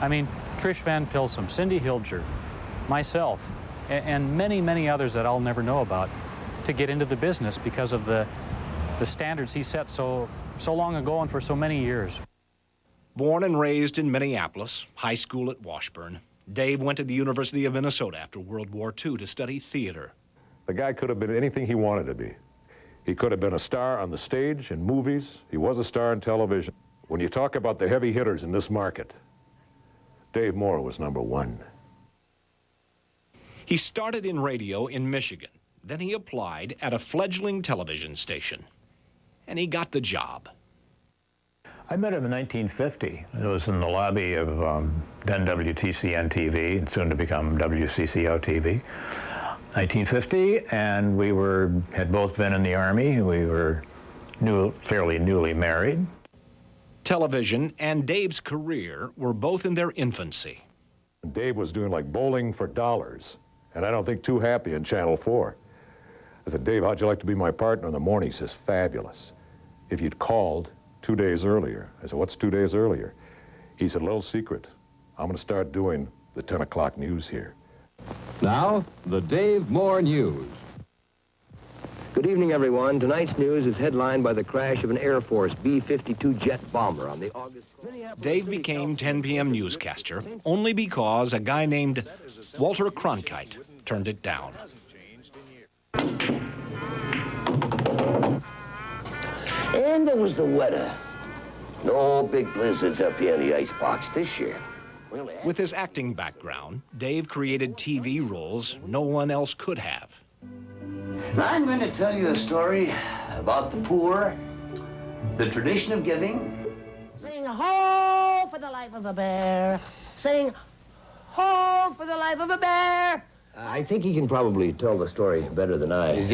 I mean, Trish Van Pilsum, Cindy Hilger, myself, and many, many others that I'll never know about, to get into the business because of the standards he set so long ago and for so many years. Born and raised in Minneapolis, high school at Washburn, Dave went to the University of Minnesota after World War II to study theater. The guy could have been anything he wanted to be. He could have been a star on the stage, in movies. He was a star in television. When you talk about the heavy hitters in this market, Dave Moore was number one. He started in radio in Michigan. Then he applied at a fledgling television station, and he got the job. I met him in 1950. It was in the lobby of then WTCN TV, and soon to become WCCO TV. 1950, and we had both been in the Army. We were fairly newly married. Television and Dave's career were both in their infancy. Dave was doing like bowling for dollars, and I don't think too happy in Channel 4. I said, Dave, how'd you like to be my partner in the morning? He says, fabulous. If you'd called 2 days earlier. I said, what's 2 days earlier? He said, little secret. I'm going to start doing the 10 o'clock news here. Now, the Dave Moore News. Good evening, everyone. Tonight's news is headlined by the crash of an Air Force B-52 jet bomber on the August... Dave became 10 p.m. newscaster only because a guy named Walter Cronkite turned it down. And there was the weather. No big blizzards up here in the icebox this year. With his acting background, Dave created TV roles no one else could have. Now I'm going to tell you a story about the poor, the tradition of giving. Sing ho for the life of a bear. Sing ho for the life of a bear. I think he can probably tell the story better than I. It was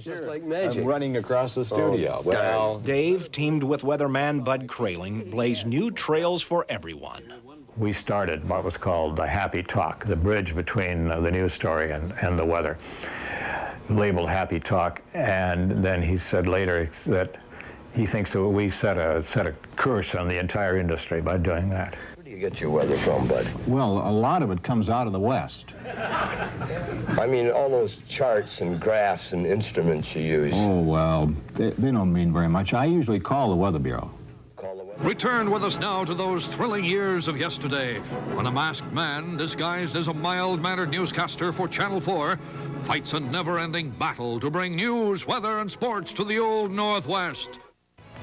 just like magic. I'm running across the studio. Well, Dave, teamed with weatherman Bud Kraling, blazed new trails for everyone. We started what was called the Happy Talk, the bridge between the news story and the weather, labeled Happy Talk. And then he said later that he thinks that we set a curse on the entire industry by doing that. Where do you get your weather from, Bud? Well, a lot of it comes out of the West. I mean, all those charts and graphs and instruments you use. Oh, well, they don't mean very much. I usually call the Weather Bureau. Return with us now to those thrilling years of yesterday, when a masked man, disguised as a mild-mannered newscaster for Channel 4, fights a never-ending battle to bring news, weather, and sports to the old Northwest.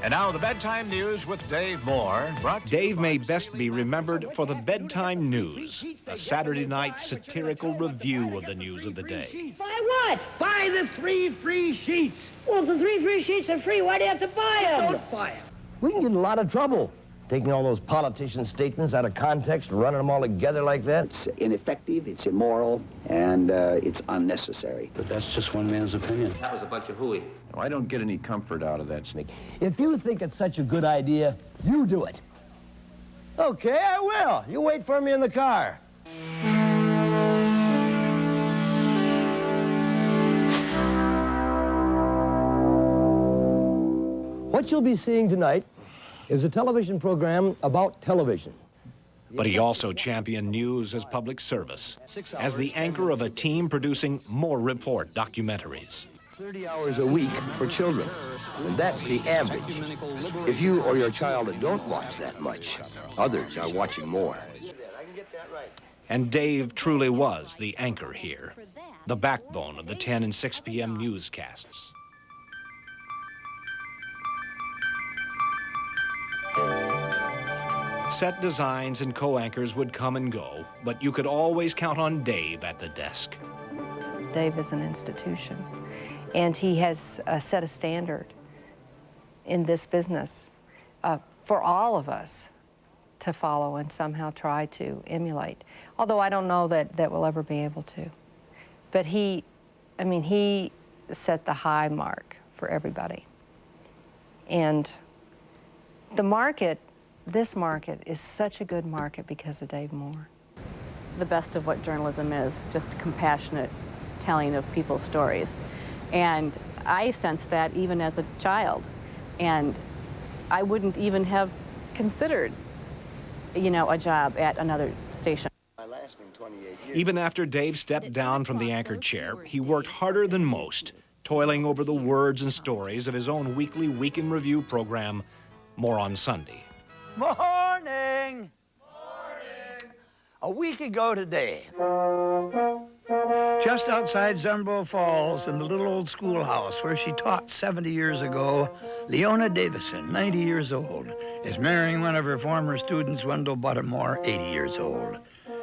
And now the Bedtime News with Dave Moore. Dave may best be remembered for the Bedtime News, a Saturday night satirical review of the news of the day. Buy what? Buy the 3 free sheets. Well, if the 3 free sheets are free, why do you have to buy them? Don't buy them. we can get in a lot of trouble taking all those politician statements out of context, running them all together like that. It's ineffective, it's immoral, and it's unnecessary. But that's just one man's opinion. That was a bunch of hooey. No, I don't get any comfort out of that, Snake. If you think it's such a good idea, you do it. Okay, I will. You wait for me in the car. What you'll be seeing tonight is a television program about television. But he also championed news as public service, as the anchor of a team producing More Report documentaries. 30 hours a week for children, and that's the average. If you or your child don't watch that much, others are watching more. And Dave truly was the anchor here, the backbone of the 10 and 6 p.m. newscasts. Set designs and co-anchors would come and go, but you could always count on Dave at the desk. Dave is an institution, and he has set a standard in this business for all of us to follow and somehow try to emulate. Although I don't know that we'll ever be able to. But he set the high mark for everybody. And the market, this market is such a good market because of Dave Moore. The best of what journalism is, just compassionate telling of people's stories. And I sensed that even as a child. And I wouldn't even have considered, you know, a job at another station. Even after Dave stepped down from the anchor chair, he worked harder than most, toiling over the words and stories of his own weekly Week in Review program, More on Sunday. Morning! A week ago today, just outside Zumbo Falls in the little old schoolhouse where she taught 70 years ago, Leona Davison, 90 years old, is marrying one of her former students, Wendell Buttermore, 80 years old.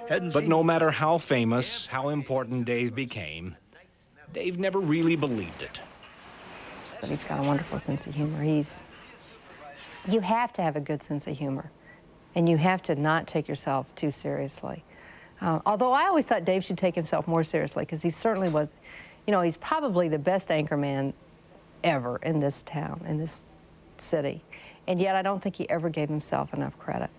But no matter how famous, how important Dave became, Dave never really believed it. But he's got a wonderful sense of humor. You have to have a good sense of humor, and you have to not take yourself too seriously. Although I always thought Dave should take himself more seriously, because he certainly was, you know, he's probably the best anchorman ever in this town, in this city. And yet I don't think he ever gave himself enough credit.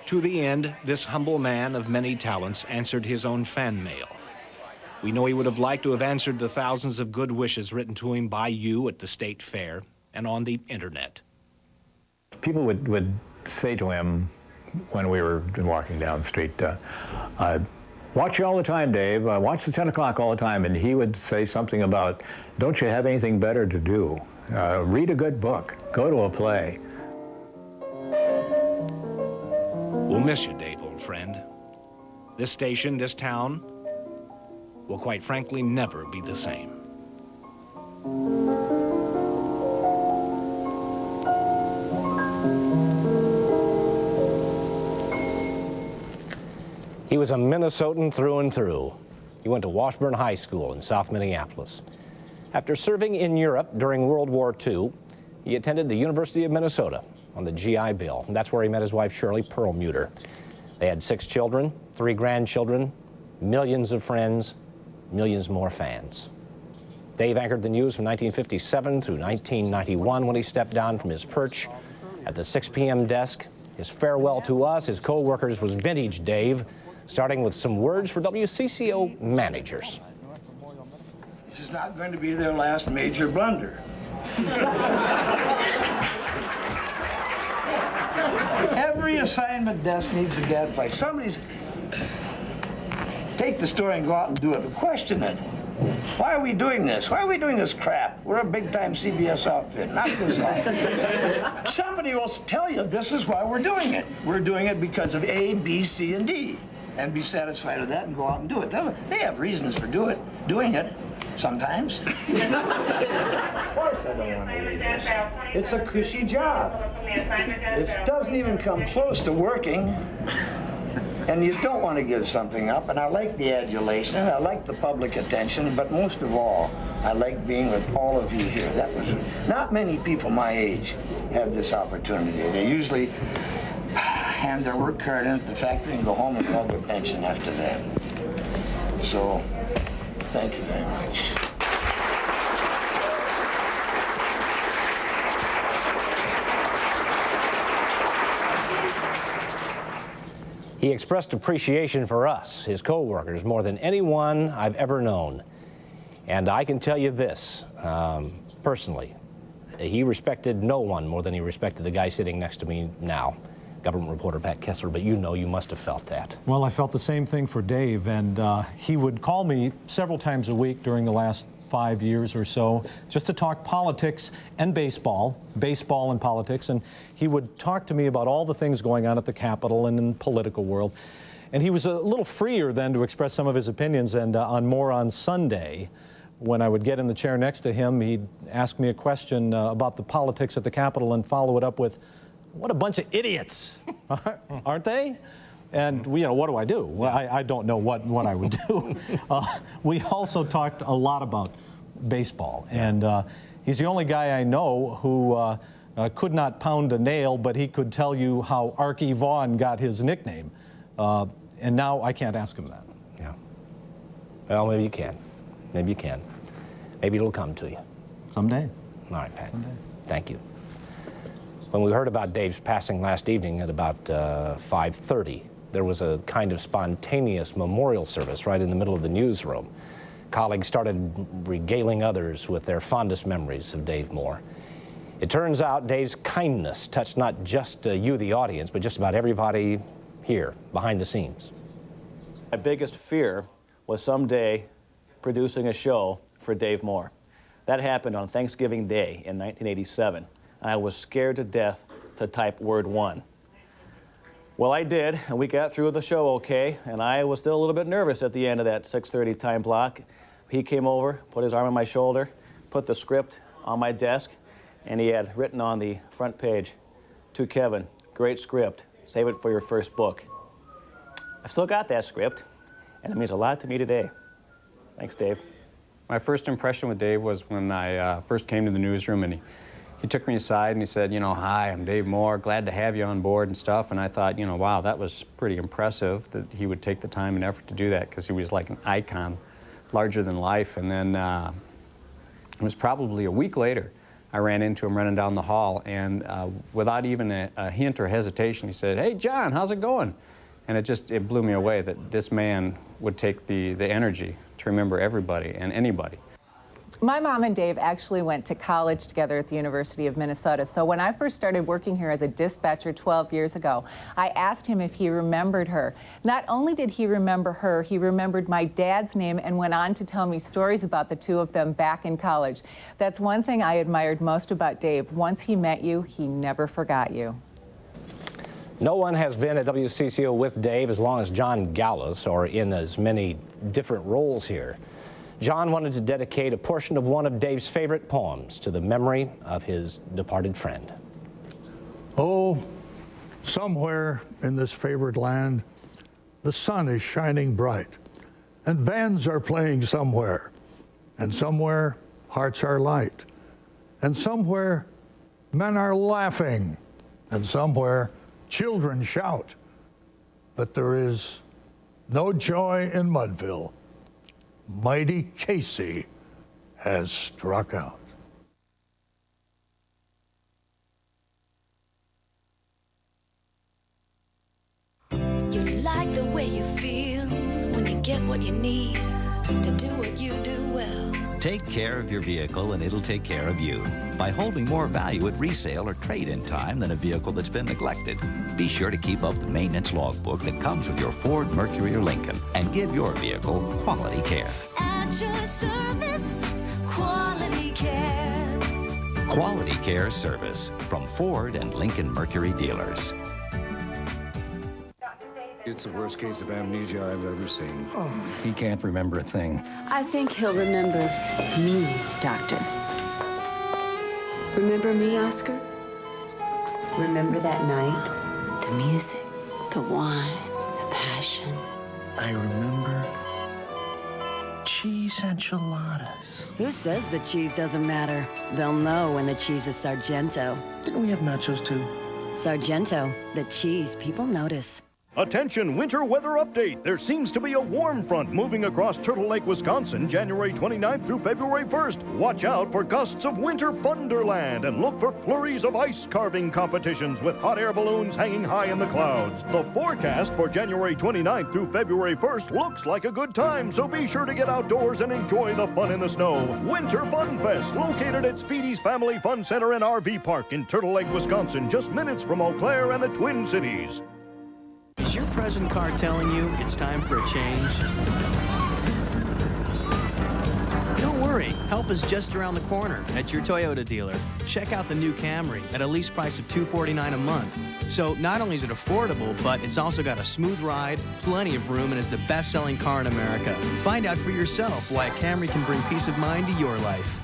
To the end, this humble man of many talents answered his own fan mail. We know he would have liked to have answered the thousands of good wishes written to him by you at the state fair and on the internet. People would say to him when we were walking down the street, watch you all the time, Dave. Watch the 10 o'clock all the time. And he would say something about, don't you have anything better to do? Read a good book. Go to a play. We'll miss you, Dave, old friend. This station, this town, will quite frankly never be the same. He was a Minnesotan through and through. He went to Washburn High School in South Minneapolis. After serving in Europe during World War II, he attended the University of Minnesota on the GI Bill. And that's where he met his wife, Shirley Perlmutter. They had 6 children, 3 grandchildren, millions of friends, millions more fans. Dave anchored the news from 1957 through 1991 when he stepped down from his perch at the 6 p.m. desk. His farewell to us, his co-workers, was vintage Dave, starting with some words for WCCO managers. This is not going to be their last major blunder. Every assignment desk needs a gadfly. Somebody's take the story and go out and do it, but question it. Why are we doing this? Why are we doing this crap? We're a big-time CBS outfit, not this outfit. Somebody will tell you this is why we're doing it. We're doing it because of A, B, C, and D. And be satisfied with that and go out and do it. They have reasons for doing it sometimes. Of course I don't want to leave this. It's a cushy job. It doesn't even come close to working. And you don't want to give something up. And I like the adulation, I like the public attention, but most of all, I like being with all of you here. That was not many people my age have this opportunity. They usually hand their work card in at the factory and go home and love their pension after that. So, thank you very much. He expressed appreciation for us, his co-workers, more than anyone I've ever known. And I can tell you this, personally, he respected no one more than he respected the guy sitting next to me now, government reporter Pat Kessler, but you know you must have felt that. Well, I felt the same thing for Dave, and he would call me several times a week during the last 5 years or so, just to talk politics and baseball and politics, and he would talk to me about all the things going on at the Capitol and in the political world. And he was a little freer then to express some of his opinions, and on More on Sunday, when I would get in the chair next to him, he'd ask me a question about the politics at the Capitol and follow it up with, "What a bunch of idiots, aren't they?" And, you know, what do I do? Well, I don't know what I would do. We also talked a lot about baseball, and he's the only guy I know who could not pound a nail, but he could tell you how Archie Vaughan got his nickname. And now I can't ask him that. Yeah. Well, maybe you can. Maybe you can. Maybe it'll come to you. Someday. All right, Pat. Someday. Thank you. When we heard about Dave's passing last evening at about 5:30, there was a kind of spontaneous memorial service right in the middle of the newsroom. Colleagues started regaling others with their fondest memories of Dave Moore. It turns out Dave's kindness touched not just you, the audience, but just about everybody here, behind the scenes. My biggest fear was someday producing a show for Dave Moore. That happened on Thanksgiving Day in 1987. I was scared to death to type word 1. Well, I did, and we got through the show okay, and I was still a little bit nervous at the end of that 6:30 time block. He came over, put his arm on my shoulder, put the script on my desk, and he had written on the front page, "To Kevin, great script, save it for your first book." I've still got that script, and it means a lot to me today. Thanks, Dave. My first impression with Dave was when I first came to the newsroom, and he took me aside and he said, you know, "Hi, I'm Dave Moore, glad to have you on board," and stuff. And I thought, you know, wow, that was pretty impressive that he would take the time and effort to do that, because he was like an icon, larger than life. And then it was probably a week later, I ran into him running down the hall, and without even a hint or hesitation, he said, "Hey, John, how's it going?" And it blew me away that this man would take the energy to remember everybody and anybody. My mom and Dave actually went to college together at the University of Minnesota. So when I first started working here as a dispatcher 12 years ago, I asked him if he remembered her. Not only did he remember her, he remembered my dad's name and went on to tell me stories about the two of them back in college. That's one thing I admired most about Dave. Once he met you, he never forgot you. No one has been at WCCO with Dave as long as John Gallus, or in as many different roles here. John wanted to dedicate a portion of one of Dave's favorite poems to the memory of his departed friend. Oh, somewhere in this favored land, the sun is shining bright, and bands are playing somewhere, and somewhere hearts are light, and somewhere men are laughing, and somewhere children shout. But there is no joy in Mudville. Mighty Casey has struck out. You like the way you feel when you get what you need to do what you do well. Take care of your vehicle and it'll take care of you by holding more value at resale or trade-in time than a vehicle that's been neglected. Be sure to keep up the maintenance logbook that comes with your Ford, Mercury, or Lincoln and give your vehicle quality care. At your service, quality care. Quality Care Service from Ford and Lincoln Mercury dealers. It's the worst case of amnesia I've ever seen. Oh. He can't remember a thing. I think he'll remember me, Doctor. Remember me, Oscar? Remember that night? The music, the wine, the passion. I remember cheese enchiladas. Who says the cheese doesn't matter? They'll know when the cheese is Sargento. Didn't we have nachos too? Sargento, the cheese people notice. Attention, winter weather update. There seems to be a warm front moving across Turtle Lake, Wisconsin, January 29th through February 1st. Watch out for gusts of winter thunderland and look for flurries of ice carving competitions with hot air balloons hanging high in the clouds. The forecast for January 29th through February 1st looks like a good time, so be sure to get outdoors and enjoy the fun in the snow. Winter Fun Fest, located at Speedy's Family Fun Center and RV Park in Turtle Lake, Wisconsin, just minutes from Eau Claire and the Twin Cities. Is your present car telling you it's time for a change? Don't worry, help is just around the corner at your Toyota dealer. Check out the new Camry at a lease price of $249 a month. So not only is it affordable, but it's also got a smooth ride, plenty of room, and is the best-selling car in America. Find out for yourself why a Camry can bring peace of mind to your life.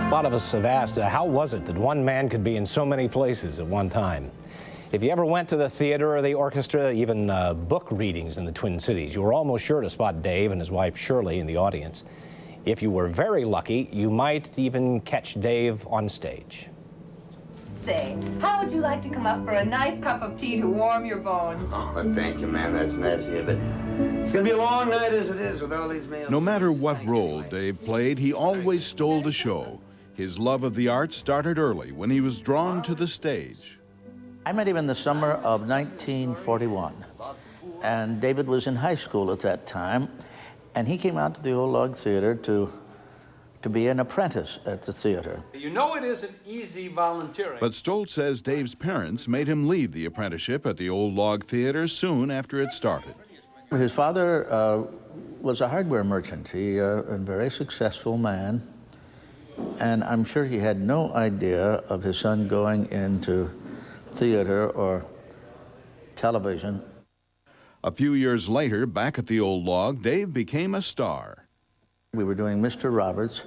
A lot of us have asked, how was it that one man could be in so many places at one time? If you ever went to the theater or the orchestra, even book readings in the Twin Cities, you were almost sure to spot Dave and his wife Shirley in the audience. If you were very lucky, you might even catch Dave on stage. Say, how would you like to come up for a nice cup of tea to warm your bones? Oh, but thank you, ma'am. That's nice of you, but it's gonna be a long night as it is with all these men. No matter what role Dave played, he always stole the show. His love of the arts started early when he was drawn to the stage. I met him in the summer of 1941, and David was in high school at that time, and he came out to the Old Log Theater to be an apprentice at the theater. You know it isn't easy volunteering. But Stoltz says Dave's parents made him leave the apprenticeship at the Old Log Theater soon after it started. His father was a hardware merchant. He a very successful man, and I'm sure he had no idea of his son going into theater or television. A few years later, back at the Old Log, Dave became a star. We were doing Mr. Roberts,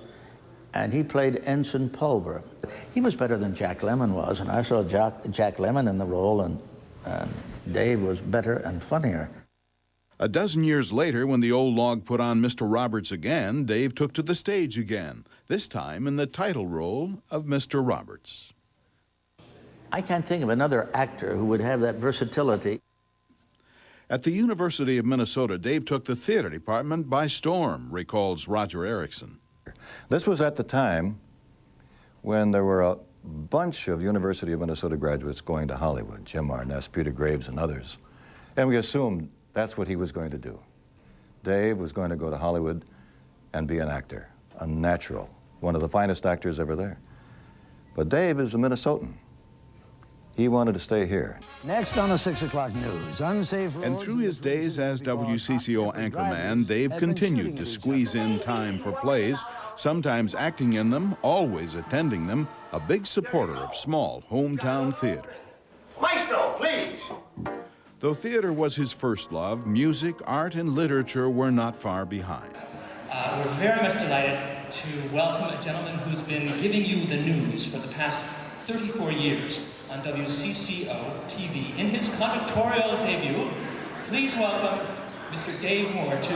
and he played Ensign Pulver. He was better than Jack Lemmon was, and I saw Jack Lemmon in the role, and Dave was better and funnier. A dozen years later, when the Old Log put on Mr. Roberts again, Dave took to the stage again, this time in the title role of Mr. Roberts. I can't think of another actor who would have that versatility. At the University of Minnesota, Dave took the theater department by storm, recalls Roger Erickson. This was at the time when there were a bunch of University of Minnesota graduates going to Hollywood, Jim Arness, Peter Graves, and others. And we assumed that's what he was going to do. Dave was going to go to Hollywood and be an actor, a natural, one of the finest actors ever there. But Dave is a Minnesotan. He wanted to stay here. Next on the 6 o'clock news, unsafe roads. And through his days as WCCO anchorman, Dave continued to squeeze in time for plays, sometimes acting in them, always attending them, a big supporter of small hometown theater. Maestro, please. Though theater was his first love, music, art, and literature were not far behind. We're very much delighted to welcome a gentleman who's been giving you the news for the past 34 years on WCCO TV. In his conductorial debut, please welcome Mr. Dave Moore to...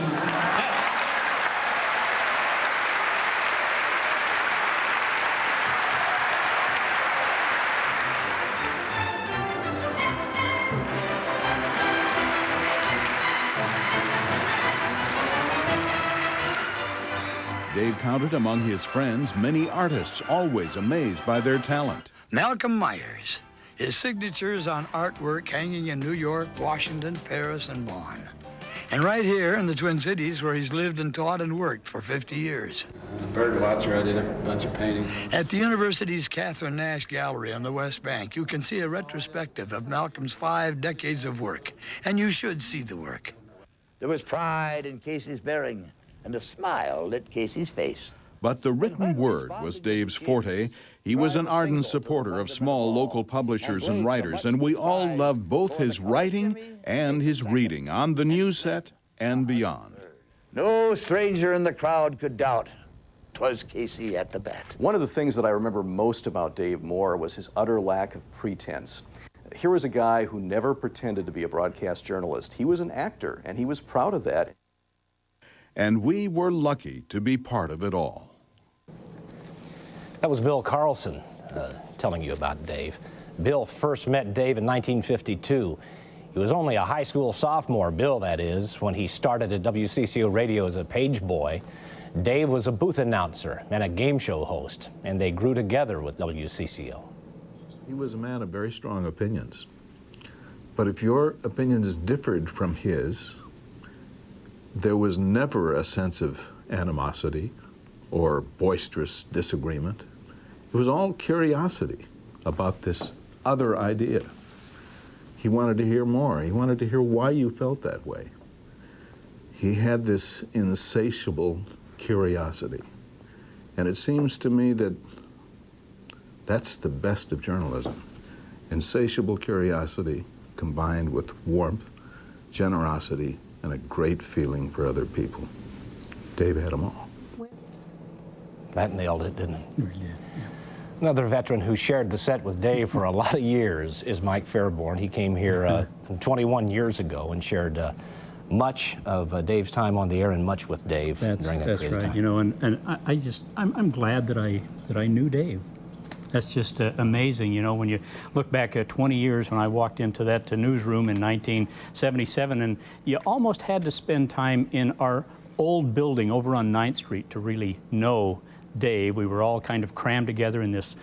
Dave counted among his friends many artists always amazed by their talent. Malcolm Myers. His signatures on artwork hanging in New York, Washington, Paris, and Bonn. And right here in the Twin Cities, where he's lived and taught and worked for 50 years. Birdwatcher, I did a bunch of painting. At the university's Catherine Nash Gallery on the West Bank, you can see a retrospective of Malcolm's 5 decades of work. And you should see the work. There was pride in Casey's bearing, and a smile lit Casey's face. But the written word was Dave's forte. He was an ardent supporter of small local publishers and writers, and we all loved both his writing and his reading on the news set and beyond. No stranger in the crowd could doubt 'twas Casey at the bat. One of the things that I remember most about Dave Moore was his utter lack of pretense. Here was a guy who never pretended to be a broadcast journalist. He was an actor, and he was proud of that. And we were lucky to be part of it all. That was Bill Carlson telling you about Dave. Bill first met Dave in 1952. He was only a high school sophomore, Bill that is, when he started at WCCO Radio as a page boy. Dave was a booth announcer and a game show host, and they grew together with WCCO. He was a man of very strong opinions. But if your opinions differed from his, there was never a sense of animosity or boisterous disagreement. It was all curiosity about this other idea. He wanted to hear more. He wanted to hear why you felt that way. He had this insatiable curiosity. And it seems to me that that's the best of journalism. Insatiable curiosity combined with warmth, generosity, and a great feeling for other people. Dave had them all. That nailed it, didn't it? Really did, yeah. Another veteran who shared the set with Dave for a lot of years is Mike Fairborn. He came here 21 years ago and shared much of Dave's time on the air and much with Dave during that period of time. That's right, you know, and I'm glad that I knew Dave. That's just amazing, you know, when you look back at 20 years when I walked into that newsroom in 1977, and you almost had to spend time in our old building over on 9th Street to really know Dave. We were all kind of crammed together in this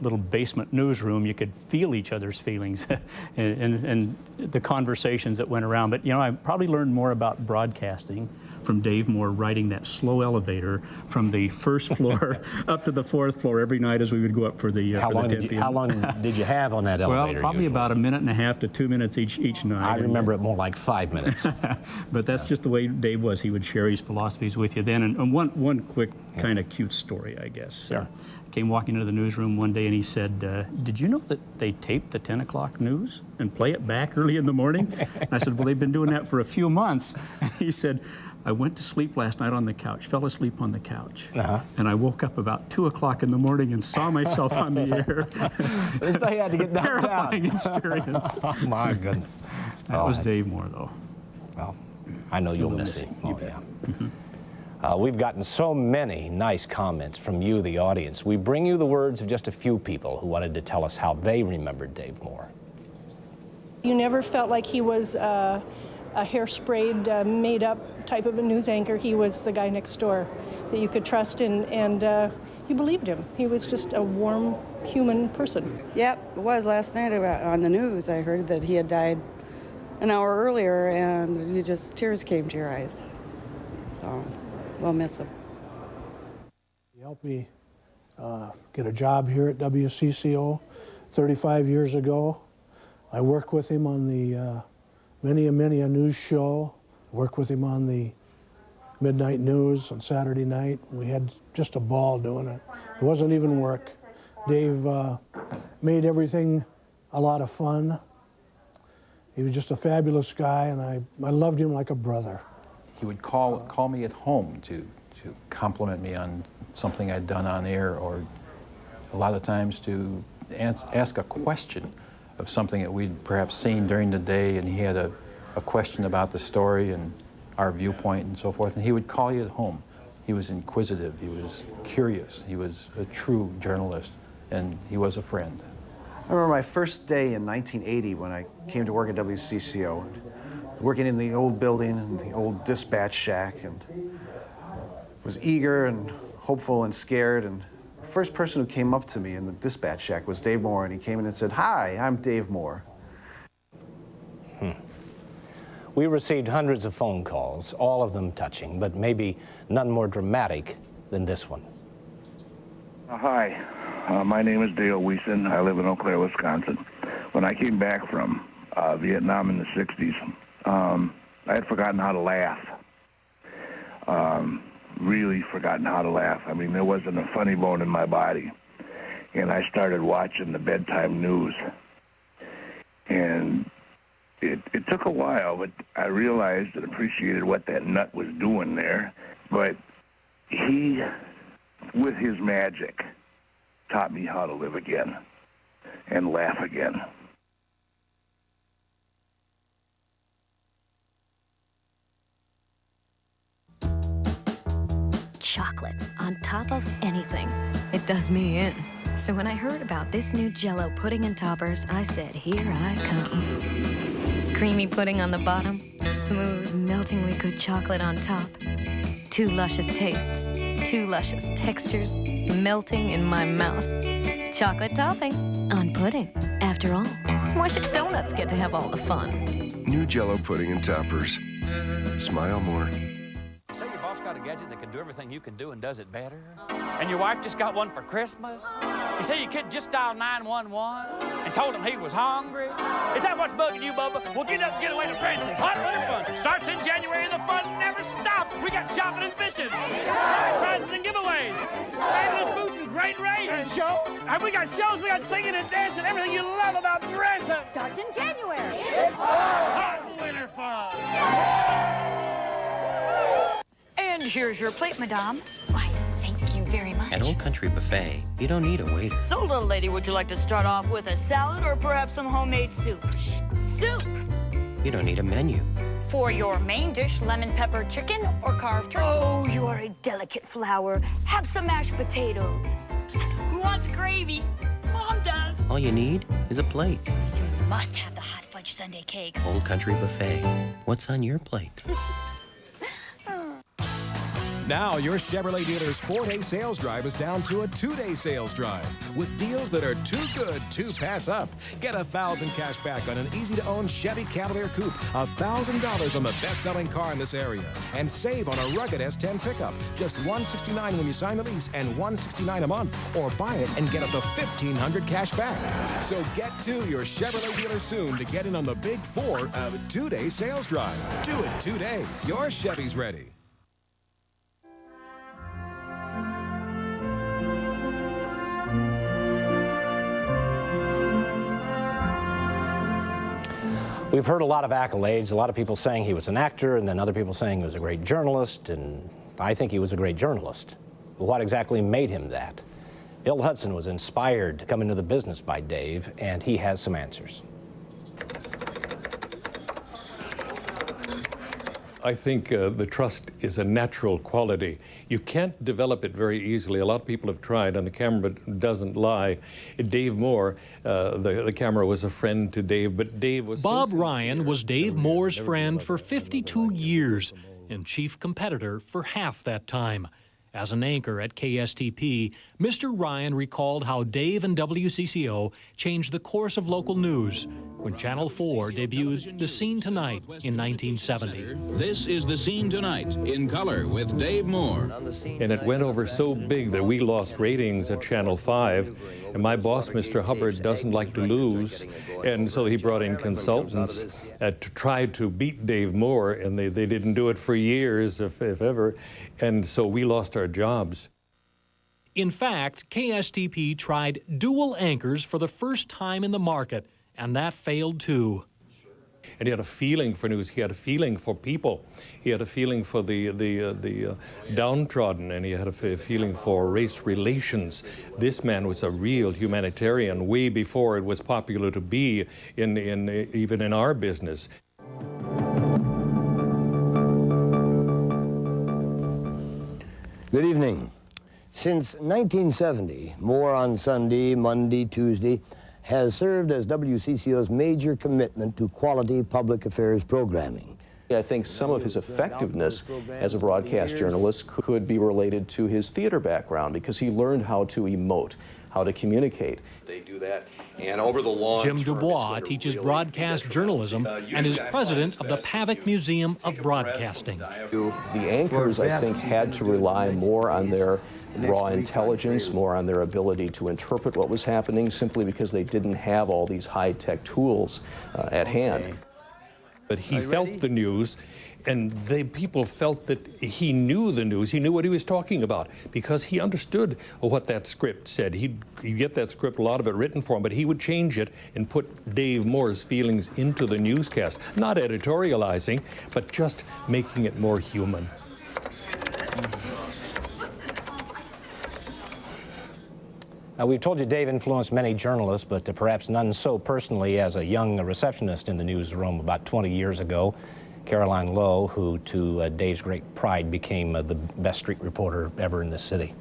little basement newsroom. You could feel each other's feelings and the conversations that went around. But, you know, I probably learned more about broadcasting from Dave Moore riding that slow elevator from the first floor up to the fourth floor every night as we would go up for the How long did you have on that elevator? Well, probably about a minute and a half to 2 minutes each night. I remember it more like 5 minutes. But that's just the way Dave was. He would share his philosophies with you then. And one quick kind of cute story, I guess. Sure. Came walking into the newsroom one day and he said, did you know that they tape the 10 o'clock news and play it back early in the morning? And I said, well, they've been doing that for a few months. And he said, I went to sleep last night on the couch, fell asleep on the couch, and I woke up about 2 o'clock in the morning and saw myself on the air. They had to get knocked out. Terrifying experience. Oh, my goodness. That was Dave Moore, though. Well, I know you'll miss him. Oh, yeah. We've gotten so many nice comments from you, the audience. We bring you the words of just a few people who wanted to tell us how they remembered Dave Moore. You never felt like he was a hairsprayed, made-up type of a news anchor. He was the guy next door that you could trust, and you believed him. He was just a warm, human person. Yep, it was last night on the news. I heard that he had died an hour earlier, and tears came to your eyes. So we'll miss him. He helped me get a job here at WCCO 35 years ago. I worked with him on the many a news show. Worked with him on the midnight news on Saturday night. We had just a ball doing it. It wasn't even work. Dave made everything a lot of fun. He was just a fabulous guy, and I loved him like a brother. He would call me at home to compliment me on something I'd done on air, or a lot of times to ask a question of something that we'd perhaps seen during the day, and he had a question about the story and our viewpoint and so forth, and he would call you at home. He was inquisitive, he was curious, he was a true journalist, and he was a friend. I remember my first day in 1980 when I came to work at WCCO, working in the old building, in the old dispatch shack, and was eager and hopeful and scared, and the first person who came up to me in the dispatch shack was Dave Moore, and he came in and said, "Hi, I'm Dave Moore." We received hundreds of phone calls, all of them touching, but maybe none more dramatic than this one. Hi, my name is Dale Weeson. I live in Eau Claire, Wisconsin. When I came back from Vietnam in the 60s, I had forgotten how to laugh. Really forgotten how to laugh. I mean, there wasn't a funny bone in my body. And I started watching the bedtime news. And it took a while, but I realized and appreciated what that nut was doing there. But he, with his magic, taught me how to live again and laugh again. Chocolate on top of anything. It does me in. So when I heard about this new Jell-O pudding and toppers, I said, here I come. Creamy pudding on the bottom, smooth, meltingly good chocolate on top. Two luscious tastes, two luscious textures, melting in my mouth. Chocolate topping on pudding. After all, why should donuts get to have all the fun? New Jell-O pudding and toppers. Smile more. Say your boss got a gadget that can do everything you can do and does it better? And your wife just got one for Christmas? You say your kid just dialed 911 and told him he was hungry? Is that what's bugging you, Bubba? Well, get up and get away to Francis. Hot Winter Fun starts in January and the fun never stops. We got shopping and fishing, prize prizes and giveaways, fabulous food and great rates. And shows? And we got shows, we got singing and dancing, everything you love about dressing. Starts in January. It's Hot Winter Fun. And here's your plate, madame. Why, thank you very much. At Old Country Buffet, you don't need a waiter. So, little lady, would you like to start off with a salad or perhaps some homemade soup? Soup! You don't need a menu. For your main dish, lemon pepper chicken or carved turkey. Oh, you are a delicate flower. Have some mashed potatoes. Who wants gravy? Mom does. All you need is a plate. You must have the hot fudge sundae cake. Old Country Buffet. What's on your plate? Now your Chevrolet dealer's 4-day sales drive is down to a 2-day sales drive with deals that are too good to pass up. Get $1,000 cash back on an easy-to-own Chevy Cavalier Coupe, $1,000 on the best-selling car in this area, and save on a rugged S10 pickup. Just $169 when you sign the lease and $169 a month, or buy it and get up to $1,500 cash back. So get to your Chevrolet dealer soon to get in on the big 2-day sales drive. Do it today. Your Chevy's ready. We've heard a lot of accolades, a lot of people saying he was an actor, and then other people saying he was a great journalist, and I think he was a great journalist. But what exactly made him that? Bill Hudson was inspired to come into the business by Dave, and he has some answers. I think the trust is a natural quality. You can't develop it very easily. A lot of people have tried, and the camera doesn't lie. Dave Moore, the camera was a friend to Dave, but Dave was... Bob Ryan was Dave Moore's friend for 52 years and chief competitor for half that time. As an anchor at KSTP, Mr. Ryan recalled how Dave and WCCO changed the course of local news when Channel 4 debuted The Scene Tonight in 1970. This is The Scene Tonight in color with Dave Moore. And it went over so big that we lost ratings at Channel 5. And my boss, Mr. Hubbard, doesn't like to lose. And so he brought in consultants to try to beat Dave Moore, and they didn't do it for years, if ever. And so we lost our jobs. In fact, KSTP tried dual anchors for the first time in the market, and that failed too. And he had a feeling for news. He had a feeling for people. He had a feeling for the downtrodden, and he had a feeling for race relations. This man was a real humanitarian way before it was popular to be even in our business. Good evening. Since 1970, Moore on Sunday, Monday, Tuesday, has served as WCCO's major commitment to quality public affairs programming. I think some of his effectiveness as a broadcast journalist could be related to his theater background, because he learned how to emote, how to communicate. They do that, and over the long Jim Dubois teaches broadcast journalism and is president of the Pavic Museum of Broadcasting. The anchors, I think, had to rely more on their raw intelligence, more on their ability to interpret what was happening, simply because they didn't have all these high-tech tools at hand. But he felt the news, and people felt that he knew the news. He knew what he was talking about because he understood what that script said. He'd get that script, a lot of it written for him, but he would change it and put Dave Moore's feelings into the newscast. Not editorializing, but just making it more human. Now, we've told you Dave influenced many journalists, but perhaps none so personally as a young receptionist in the newsroom about 20 years ago, Caroline Lowe, who, to Dave's great pride, became the best street reporter ever in this city.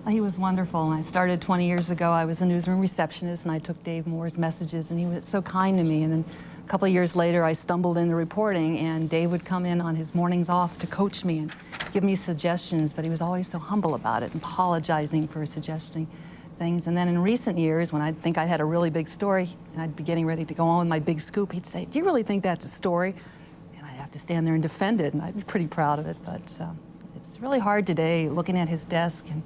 He was wonderful. I started 20 years ago. I was a newsroom receptionist, and I took Dave Moore's messages, and he was so kind to me. And then a couple of years later, I stumbled into reporting, and Dave would come in on his mornings off to coach me and give me suggestions, but he was always so humble about it and apologizing for suggesting things. And then in recent years, when I'd think I had a really big story and I'd be getting ready to go on with my big scoop, he'd say, "Do you really think that's a story?" And I'd have to stand there and defend it, and I'd be pretty proud of it. But it's really hard today, looking at his desk, and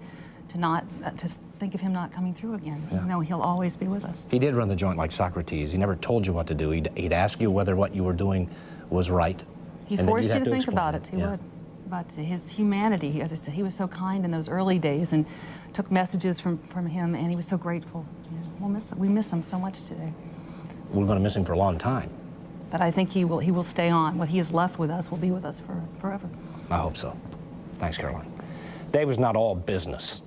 to think of him not coming through again. Yeah. Even though he'll always be with us. He did run the joint like Socrates. He never told you what to do. He'd ask you whether what you were doing was right. He forced you to think about it. He would. But his humanity, as I said, he was so kind in those early days, and took messages from him, and he was so grateful. Yeah, we'll miss him. We miss him so much today. We're going to miss him for a long time. But I think he will stay on. What he has left with us will be with us forever. I hope so. Thanks, Caroline. Dave was not all business,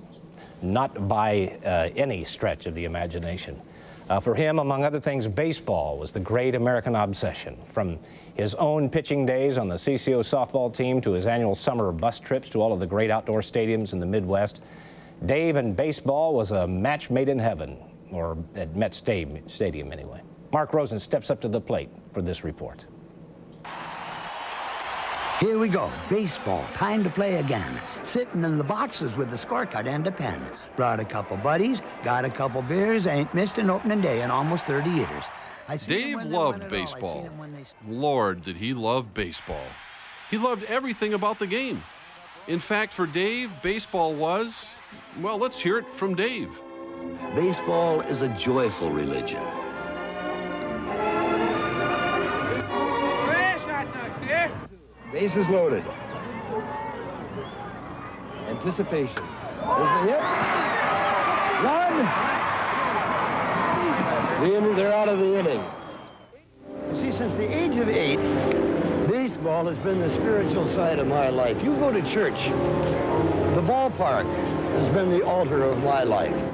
not by any stretch of the imagination. For him, among other things, baseball was the great American obsession. From his own pitching days on the CCO softball team to his annual summer bus trips to all of the great outdoor stadiums in the Midwest, Dave and baseball was a match made in heaven, or at Met Stadium anyway. Mark Rosen steps up to the plate for this report. Here we go. Baseball. Time to play again. Sitting in the boxes with a scorecard and a pen. Brought a couple buddies, got a couple beers, ain't missed an opening day in almost 30 years. Dave loved baseball. Lord, did he love baseball. He loved everything about the game. In fact, for Dave, baseball was, well, let's hear it from Dave. Baseball is a joyful religion. Bases loaded. Anticipation. There's the hit. One. They're out of the inning. You see, since the age of 8, baseball has been the spiritual side of my life. You go to church, the ballpark has been the altar of my life.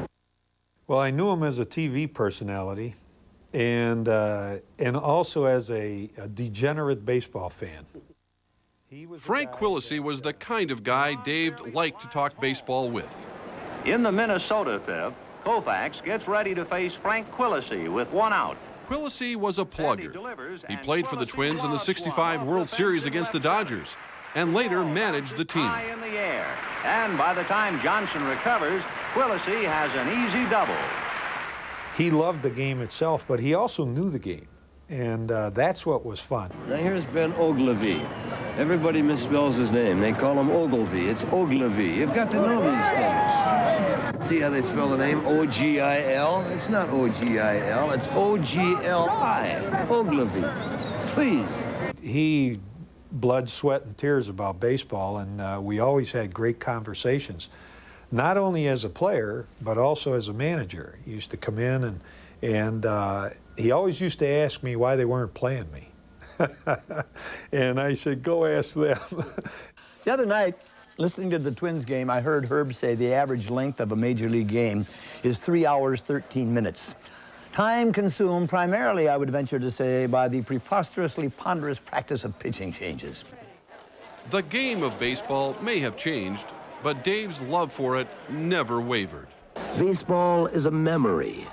Well, I knew him as a TV personality and also as a degenerate baseball fan. Frank Quillisi was the kind of guy Dave liked to talk baseball with. In the Minnesota fifth, Koufax gets ready to face Frank Quillisi with 1 out. Quillisi was a plugger. He played for the Twins in the '65 World Series against the Dodgers and later managed the team. High in the air. And by the time Johnson recovers, Quillisi has an easy double. He loved the game itself, but he also knew the game. And that's what was fun. Now here's Ben Ogilvy. Everybody misspells his name. They call him Ogilvy. It's Ogilvy. You've got to know these things. See how they spell the name? O-G-I-L? It's not O-G-I-L. It's O-G-L-I. Ogilvy. Please. He blood, sweat, and tears about baseball, and we always had great conversations, not only as a player, but also as a manager. He used to come in and he always used to ask me why they weren't playing me. And I said, go ask them. The other night, listening to the Twins game, I heard Herb say the average length of a major league game is 3 hours, 13 minutes. Time consumed primarily, I would venture to say, by the preposterously ponderous practice of pitching changes. The game of baseball may have changed, but Dave's love for it never wavered. Baseball is a memory.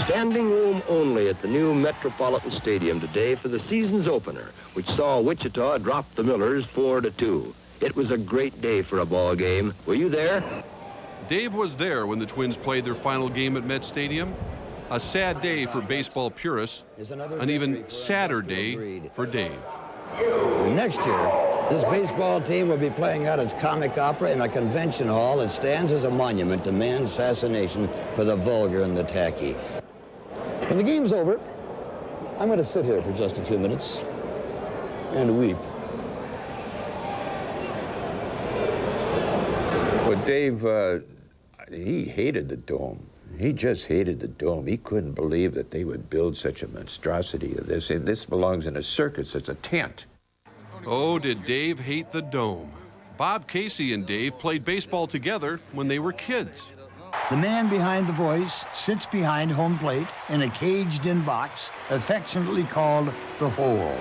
Standing room only at the new Metropolitan Stadium today for the season's opener, which saw Wichita drop the Millers 4-2. It was a great day for a ball game. Were you there? Dave was there when the Twins played their final game at Met Stadium. A sad day for baseball purists, an even sadder day for Dave. Next year, this baseball team will be playing out its comic opera in a convention hall that stands as a monument to man's fascination for the vulgar and the tacky. When the game's over, I'm going to sit here for just a few minutes and weep. Well, Dave, he hated the Dome. He just hated the Dome. He couldn't believe that they would build such a monstrosity of this. And this belongs in a circus. It's a tent. Oh, did Dave hate the Dome. Bob Casey and Dave played baseball together when they were kids. The man behind the voice sits behind home plate in a caged-in box, affectionately called the Hole.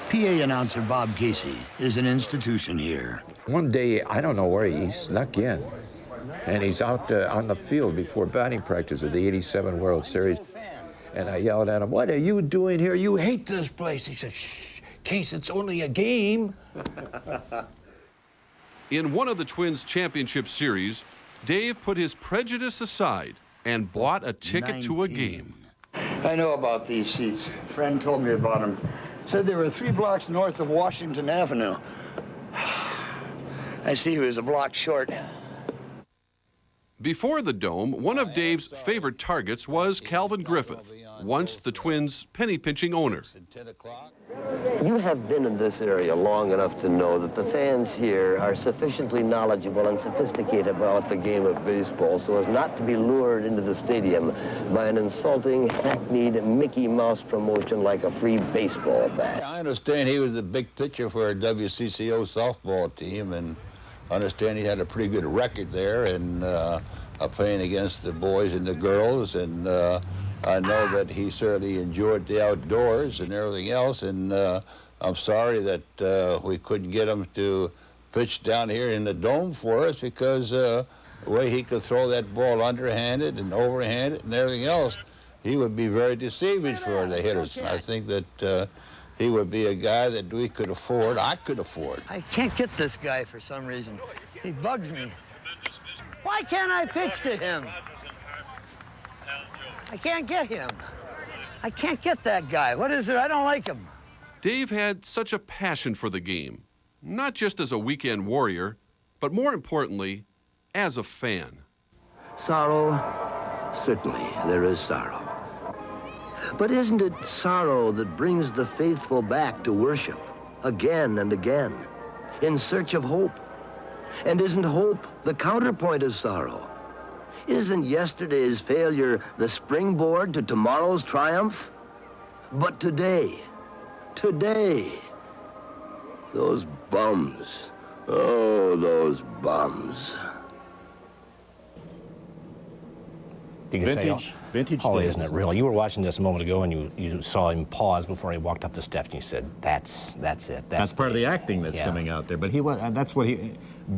PA announcer Bob Casey is an institution here. One day, I don't know where he snuck in, and he's out on the field before batting practice of the '87 World Series. And I yelled at him, "What are you doing here? You hate this place." He said, "Shh, Case, it's only a game." In one of the Twins' championship series, Dave put his prejudice aside and bought a ticket to a game. I know about these seats. A friend told me about them. Said they were 3 blocks north of Washington Avenue. I see he was a block short. Before the Dome, one of Dave's favorite targets was Calvin Griffith, once the Twins' penny-pinching owner. You have been in this area long enough to know that the fans here are sufficiently knowledgeable and sophisticated about the game of baseball so as not to be lured into the stadium by an insulting, hackneyed Mickey Mouse promotion like a free baseball bat. I understand he was the big pitcher for our WCCO softball team, and I understand he had a pretty good record there and playing against the boys and the girls, and I know that he certainly enjoyed the outdoors and everything else, and I'm sorry that we couldn't get him to pitch down here in the Dome for us, because the way he could throw that ball underhanded and overhanded and everything else, he would be very deceiving for the hitters. I think that he would be a guy that we could afford, I could afford. I can't get this guy for some reason. He bugs me. Why can't I pitch to him? I can't get him. I can't get that guy. What is it? I don't like him. Dave had such a passion for the game, not just as a weekend warrior, but more importantly, as a fan. Sorrow, certainly there is sorrow. But isn't it sorrow that brings the faithful back to worship again and again in search of hope? And isn't hope the counterpoint of sorrow? Isn't yesterday's failure the springboard to tomorrow's triumph? But today, those bums, oh, those bums. You can say, vintage Holly, Dave. isn't it real? You were watching this a moment ago, and you saw him pause before he walked up the steps, and you said, "That's it." That's part of the acting that's coming out there. But he was. That's what he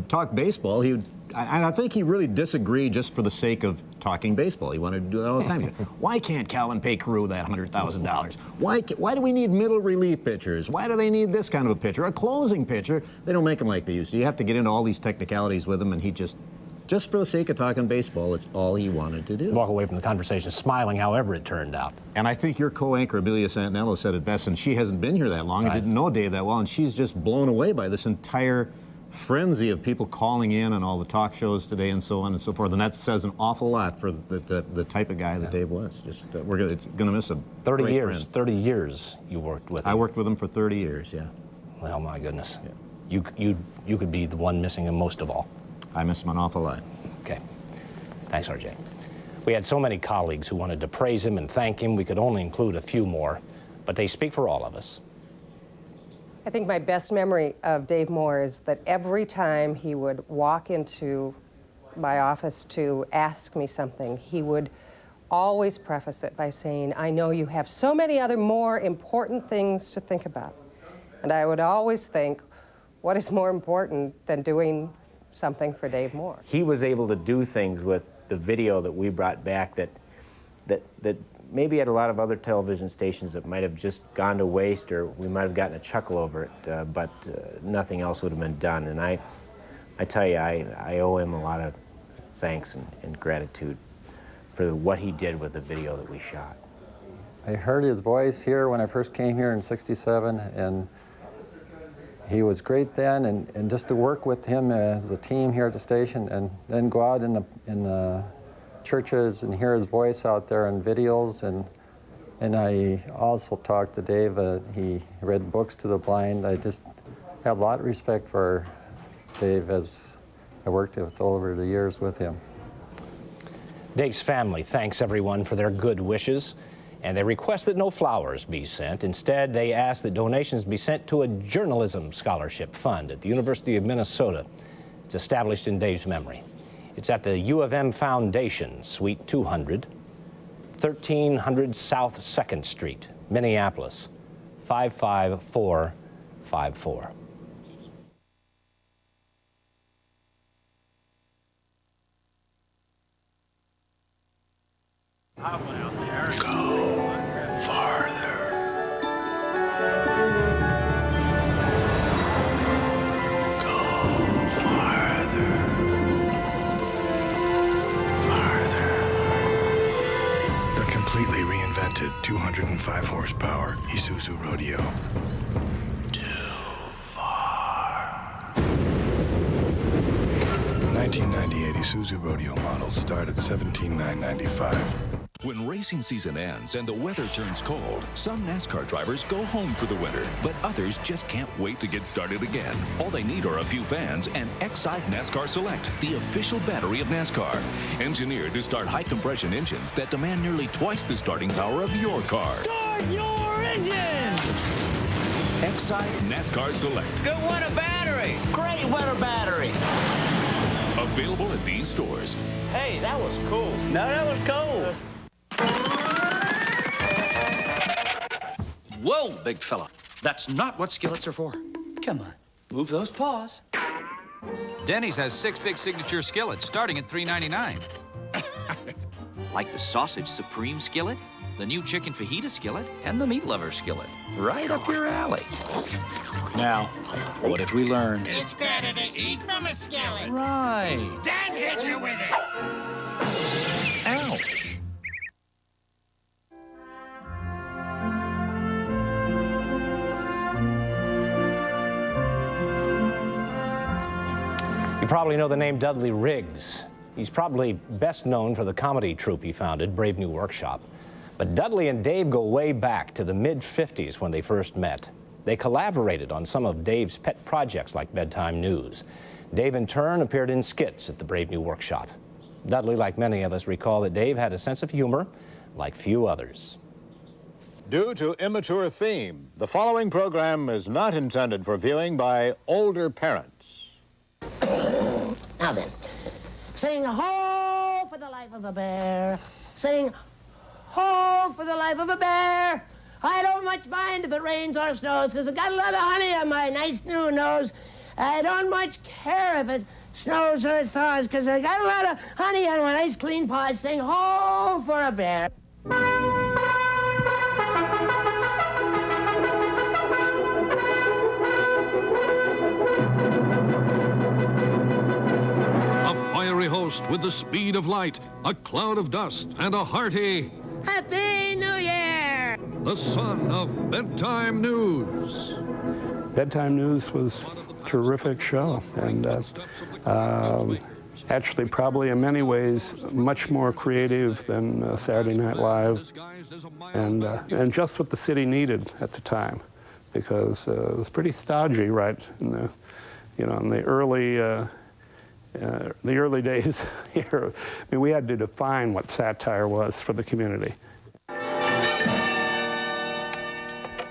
talked baseball. And I think he really disagreed just for the sake of talking baseball. He wanted to do that all the time. Why can't Calvin pay Carew that $100,000? Why do we need middle relief pitchers? Why do they need this kind of a pitcher? A closing pitcher? They don't make them like they used to. You have to get into all these technicalities with him, and he just for the sake of talking baseball, it's all he wanted to do. Walk away from the conversation smiling, however it turned out. And I think your co-anchor, Amelia Santinello, said it best, and she hasn't been here that long and didn't know Dave that well, and she's just blown away by this entire frenzy of people calling in on all the talk shows today and so on and so forth. And that says an awful lot for the type of guy that Dave was. Just it's going to miss a 30 great years. friend. 30 years you worked with him. I worked with him for 30 years, yeah. Well, my goodness. Yeah. You could be the one missing him most of all. I miss him an awful lot. Okay. Thanks, RJ. We had so many colleagues who wanted to praise him and thank him. We could only include a few more, but they speak for all of us. I think my best memory of Dave Moore is that every time he would walk into my office to ask me something, he would always preface it by saying, "I know you have so many other more important things to think about." And I would always think, what is more important than doing something for Dave Moore? He was able to do things with the video that we brought back that maybe at a lot of other television stations that might have just gone to waste, or we might have gotten a chuckle over it, but nothing else would have been done. And I tell you, I owe him a lot of thanks and gratitude for what he did with the video that we shot. I heard his voice here when I first came here in '67, and he was great then, and just to work with him as a team here at the station, and then go out in the churches and hear his voice out there in videos, and I also talked to Dave. He read books to the blind. I just have a lot of respect for Dave as I worked with over the years with him. Dave's family thanks everyone for their good wishes, and they request that no flowers be sent. Instead, they ask that donations be sent to a journalism scholarship fund at the University of Minnesota. It's established in Dave's memory. It's at the U of M Foundation, Suite 200, 1300 South 2nd Street, Minneapolis, 55454. Completely reinvented 205 horsepower Isuzu Rodeo. Too far. 1998 Isuzu Rodeo models start at $17,995. When racing season ends and the weather turns cold, some NASCAR drivers go home for the winter, but others just can't wait to get started again. All they need are a few fans and Exide NASCAR Select, the official battery of NASCAR. Engineered to start high-compression engines that demand nearly twice the starting power of your car. Start your engine! Exide NASCAR Select. Good winter battery! Great winter battery! Available at these stores. Hey, that was cool. No, that was cool. Whoa, big fella. That's not what skillets are for. Come on, move those paws. Denny's has 6 big signature skillets starting at $3.99. Like the Sausage Supreme skillet? the new chicken fajita skillet, and the meat lover skillet. Right up your alley. Now, what if we learned? It's better to eat from a skillet. Right. Then hit you with it. Ouch. You probably know the name Dudley Riggs. He's probably best known for the comedy troupe he founded, Brave New Workshop. But Dudley and Dave go way back to the mid-50s when they first met. They collaborated on some of Dave's pet projects like bedtime news. Dave, in turn, appeared in skits at the Brave New Workshop. Dudley, like many of us, recall that Dave had a sense of humor like few others. Due to immature theme, the following program is not intended for viewing by older parents. Now then, sing ho for the life of a bear. Sing ho for the life of a bear. I don't much mind if it rains or snows, because I've got a lot of honey on my nice new nose. I don't much care if it snows or it thaws, because I got a lot of honey on my nice clean paws. Sing ho for a bear. Fiery host with the speed of light, a cloud of dust, and a hearty Happy New Year! the son of bedtime news. Bedtime News was a terrific show, and actually probably in many ways much more creative than Saturday Night Live, and just what the city needed at the time, because it was pretty stodgy right in the, in the early days here. I mean, we had to define what satire was for the community.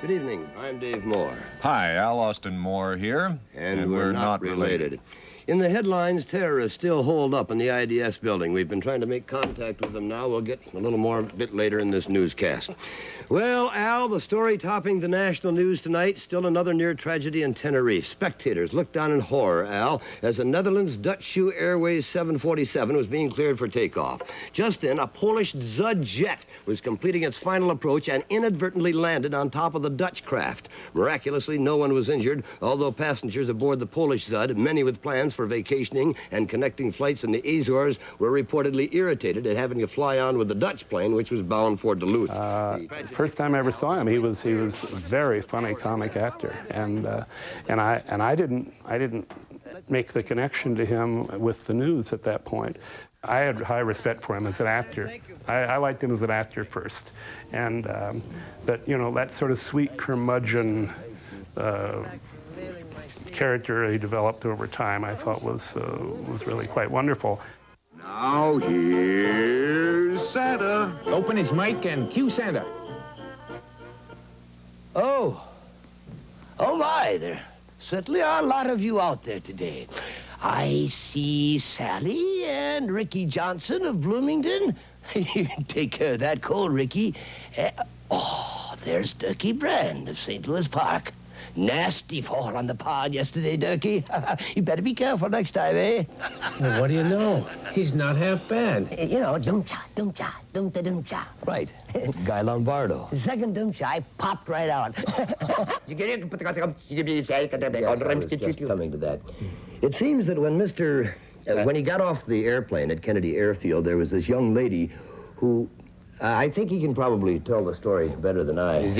Good evening. I'm Dave Moore. Hi, Al Austin Moore here. And we're not related. In the headlines, terrorists still holed up in the IDS building. We've been trying to make contact with them now. We'll get a little more a bit later in this newscast. Well, Al, the story topping the national news tonight, still another near tragedy in Tenerife. Spectators looked on in horror, Al, as the Netherlands Dutch Shoe Airways 747 was being cleared for takeoff. Just then, a Polish Zud jet was completing its final approach and inadvertently landed on top of the Dutch craft. Miraculously, no one was injured, although passengers aboard the Polish Zud, many with plans for vacationing and connecting flights in the Azores, were reportedly irritated at having to fly on with the Dutch plane, which was bound for Duluth. First time I ever saw him, he was a very funny comic actor, and I didn't make the connection to him with the news at that point. I had high respect for him as an actor. I liked him as an actor first, and but that sort of sweet curmudgeon character he developed over time, I thought was really quite wonderful. Now here's Santa. Open his mic and cue Santa. Oh my, there certainly are a lot of you out there today. I see Sally and Ricky Johnson of Bloomington. Take care of that cold, Ricky. There's Durkee Brand of St. Louis Park. Nasty fall on the pond yesterday, Durkee. You better be careful next time, eh? Well, what do you know? He's not half bad. Dum-cha, dum-cha, dum-ta, dum-cha. Right. Guy Lombardo. The second dum-cha, I popped right out. Yes, I was just coming to that. It seems that when he got off the airplane at Kennedy Airfield, there was this young lady who, I think he can probably tell the story better than I. Which,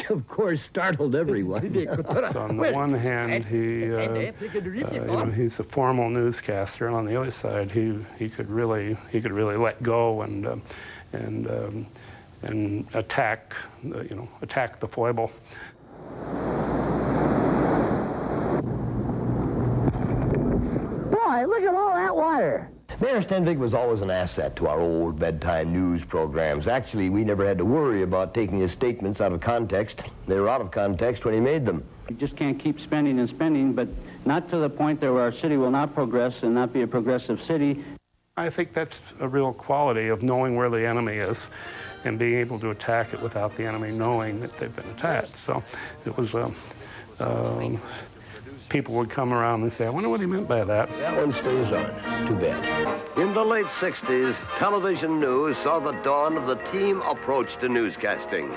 of course, startled everyone. So on the one hand, he's a formal newscaster, and on the other side, he could really let go and attack the foible. Boy, look at all that water. Mayor Stenvig was always an asset to our old bedtime news programs. Actually, we never had to worry about taking his statements out of context. They were out of context when he made them. You just can't keep spending and spending, but not to the point there where our city will not progress and not be a progressive city. I think that's a real quality of knowing where the enemy is and being able to attack it without the enemy knowing that they've been attacked. So it was, people would come around and say, I wonder what he meant by that. That one stays on. Too bad. In the late 60s, television news saw the dawn of the team approach to newscasting.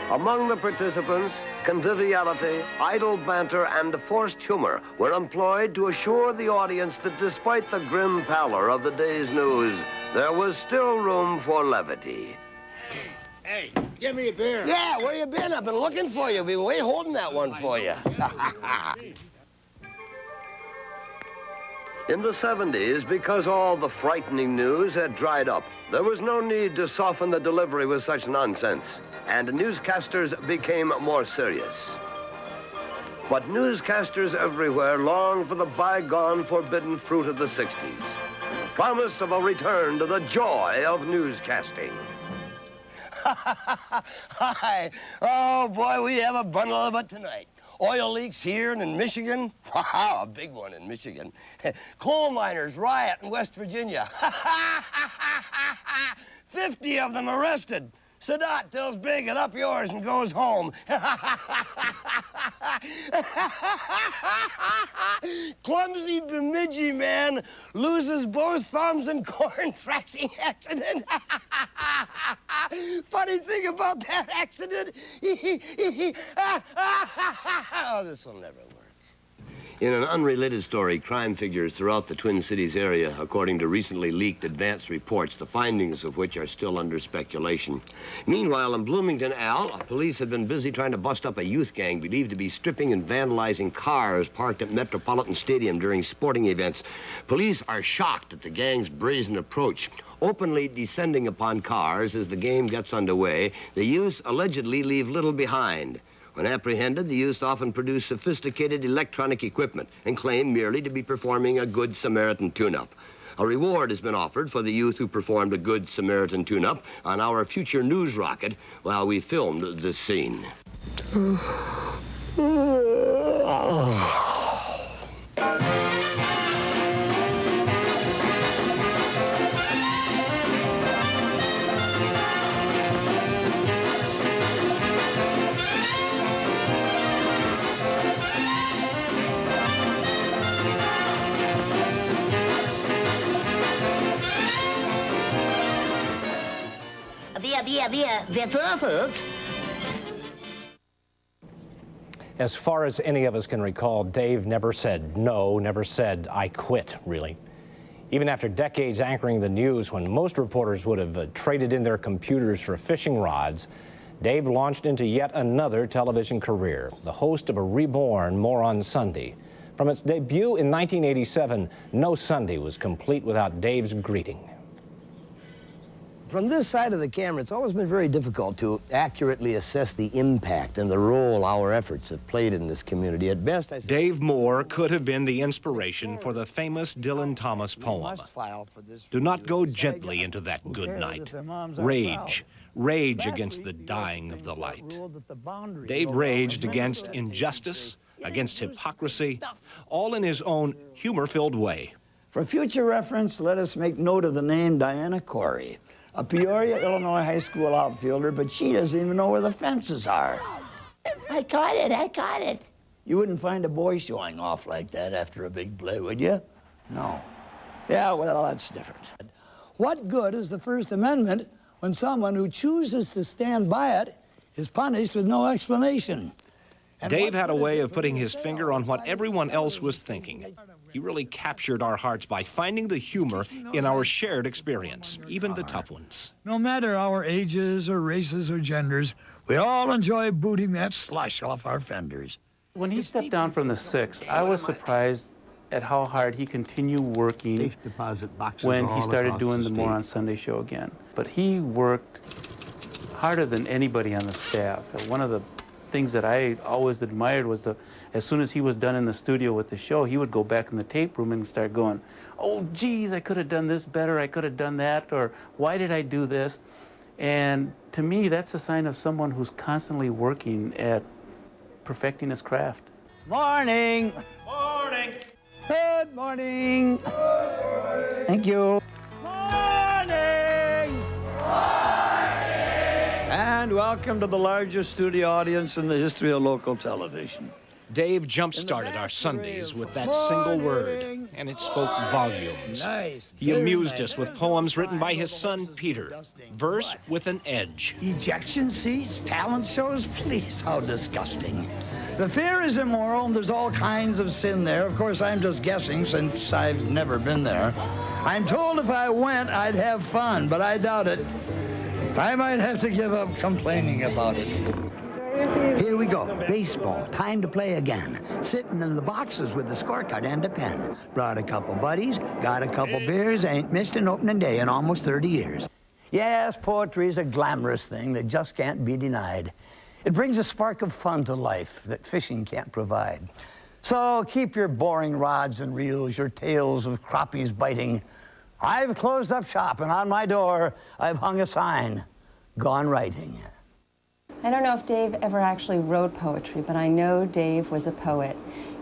Among the participants, conviviality, idle banter, and forced humor were employed to assure the audience that despite the grim pallor of the day's news, there was still room for levity. Hey, give me a beer. Yeah, where you been? I've been looking for you. Been waiting, holding that one for you. In the 70s, because all the frightening news had dried up, there was no need to soften the delivery with such nonsense, and newscasters became more serious. But newscasters everywhere longed for the bygone forbidden fruit of the 60s, the promise of a return to the joy of newscasting. Hi. Oh, boy, we have a bundle of it tonight. Oil leaks here and in Michigan. Wow, a big one in Michigan. Coal miners riot in West Virginia. 50 of them arrested. Sadat tells Big and up yours and goes home. Clumsy Bemidji man loses both thumbs in corn thrashing accident. Funny thing about that accident, oh, this will never work. In an unrelated story, crime figures throughout the Twin Cities area, according to recently leaked advance reports, the findings of which are still under speculation. Meanwhile, in Bloomington, police have been busy trying to bust up a youth gang believed to be stripping and vandalizing cars parked at Metropolitan Stadium during sporting events. Police are shocked at the gang's brazen approach, openly descending upon cars as the game gets underway. The youths allegedly leave little behind. When apprehended, the youths often produce sophisticated electronic equipment and claim merely to be performing a Good Samaritan tune-up. A reward has been offered for the youth who performed a Good Samaritan tune-up on our future news rocket while we filmed this scene. folks. As far as any of us can recall, Dave never said no, never said I quit, really. Even after decades anchoring the news when most reporters would have traded in their computers for fishing rods, Dave launched into yet another television career, the host of A Reborn, More on Sunday. From its debut in 1987, no Sunday was complete without Dave's greeting. From this side of the camera, it's always been very difficult to accurately assess the impact and the role our efforts have played in this community. At best, I Dave Moore could have been the inspiration for the famous Dylan Thomas poem. Do not go gently into that good night. Rage, rage against the dying of the light. Dave raged against injustice, against hypocrisy, all in his own humor-filled way. For future reference, let us make note of the name Diana Corey, a Peoria, Illinois high school outfielder, but she doesn't even know where the fences are. I caught it. You wouldn't find a boy showing off like that after a big play, would you? No. Yeah, well, that's different. What good is the First Amendment when someone who chooses to stand by it is punished with no explanation? And Dave had a way of putting his finger on what everyone else was thinking. He really captured our hearts by finding the humor in our shared experience, even the tough ones. No matter our ages or races or genders, we all enjoy booting that slush off our fenders. When he stepped down from the sixth, I was surprised at how hard he continued working when he started doing the More on Sunday show again. But he worked harder than anybody on the staff. One of the things that I always admired was as soon as he was done in the studio with the show, he would go back in the tape room and start going, oh, geez, I could have done this better, I could have done that, or why did I do this? And to me, that's a sign of someone who's constantly working at perfecting his craft. Morning. Morning. Good morning. Thank you. Morning. welcome to the largest studio audience in the history of local television. Dave jump-started our Sundays with that single word, and it spoke volumes. Nice. He amused us with poems written by his son, Peter, verse with an edge. Ejection seats, talent shows, please, how disgusting. The fair is immoral, and there's all kinds of sin there. Of course, I'm just guessing since I've never been there. I'm told if I went, I'd have fun, but I doubt it. I might have to give up complaining about it. Here we go. Baseball. Time to play again. Sitting in the boxes with the scorecard and a pen. Brought a couple buddies, got a couple beers, ain't missed an opening day in almost 30 years. Yes, poetry's a glamorous thing that just can't be denied. It brings a spark of fun to life that fishing can't provide. So keep your boring rods and reels, your tales of crappies biting. I've closed up shop, and on my door, I've hung a sign, gone writing. I don't know if Dave ever actually wrote poetry, but I know Dave was a poet.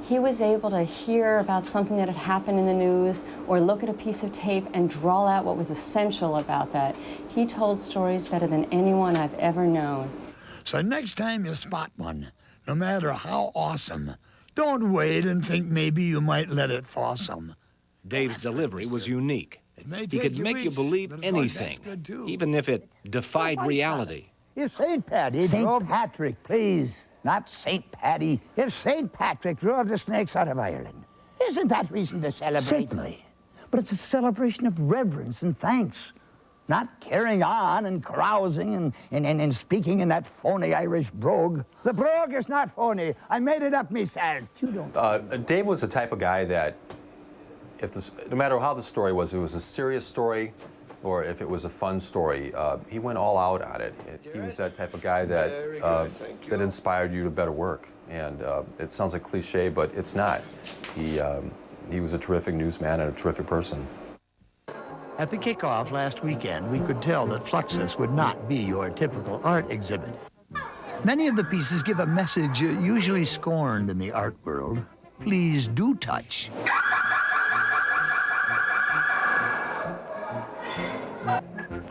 He was able to hear about something that had happened in the news or look at a piece of tape and draw out what was essential about that. He told stories better than anyone I've ever known. So next time you spot one, no matter how awesome, don't wait and think maybe you might let it thaw some. Dave's delivery was unique. He could make you believe anything, even if it defied reality. If St. Paddy drove Patrick, please, not St. Paddy. If St. Patrick drove the snakes out of Ireland, isn't that reason to celebrate? Certainly. But it's a celebration of reverence and thanks, not carrying on and carousing and speaking in that phony Irish brogue. The brogue is not phony. I made it up myself. You don't. Dave was the type of guy that, no matter how the story was, it was a serious story, or if it was a fun story, he went all out on it. He was that type of guy that that inspired you to better work. And it sounds like cliche, but it's not. He was a terrific newsman and a terrific person. At the kickoff last weekend, we could tell that Fluxus would not be your typical art exhibit. Many of the pieces give a message usually scorned in the art world. Please do touch.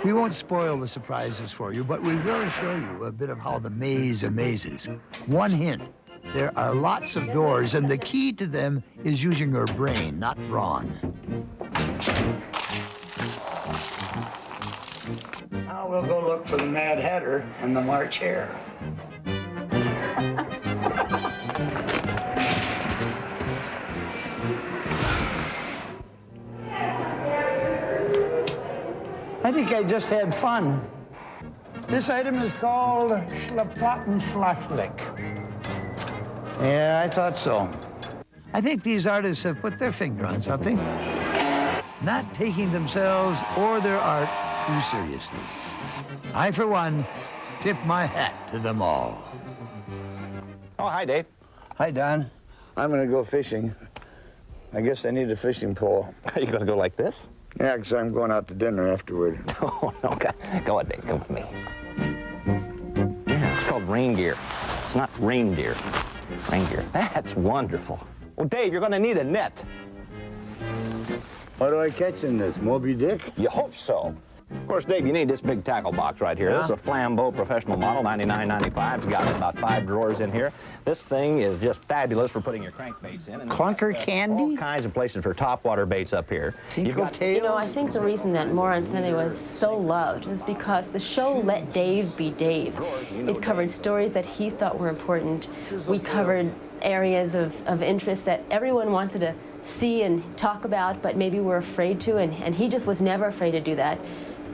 We won't spoil the surprises for you, but we will show you a bit of how the maze amazes. One hint, there are lots of doors, and the key to them is using your brain, not brawn. Now we'll go look for the Mad Hatter and the March Hare. I think I just had fun. This item is called Schlapplattenschlachtlik. Yeah, I thought so. I think these artists have put their finger on something, not taking themselves or their art too seriously. I, for one, tip my hat to them all. Oh, hi, Dave. Hi, Don. I'm gonna go fishing. I guess I need a fishing pole. Are you gonna go like this? Yeah, because I'm going out to dinner afterward. Oh, okay. Go on, Dave. Come with me. Yeah, it's called reindeer. It's not reindeer. Reindeer. That's wonderful. Well, Dave, you're going to need a net. What do I catch in this, Moby Dick? You hope so. Of course, Dave, you need this big tackle box right here. Yeah? This is a Flambeau professional model, $99.95. It's got about 5 drawers in here. This thing is just fabulous for putting your crankbaits in. And Clunker candy? All kinds of places for topwater baits up here. You know, I think the reason that More on Sunday was so loved was because the show let Dave be Dave. It covered stories that he thought were important. We covered areas of interest that everyone wanted to see and talk about, but maybe were afraid to, and he just was never afraid to do that.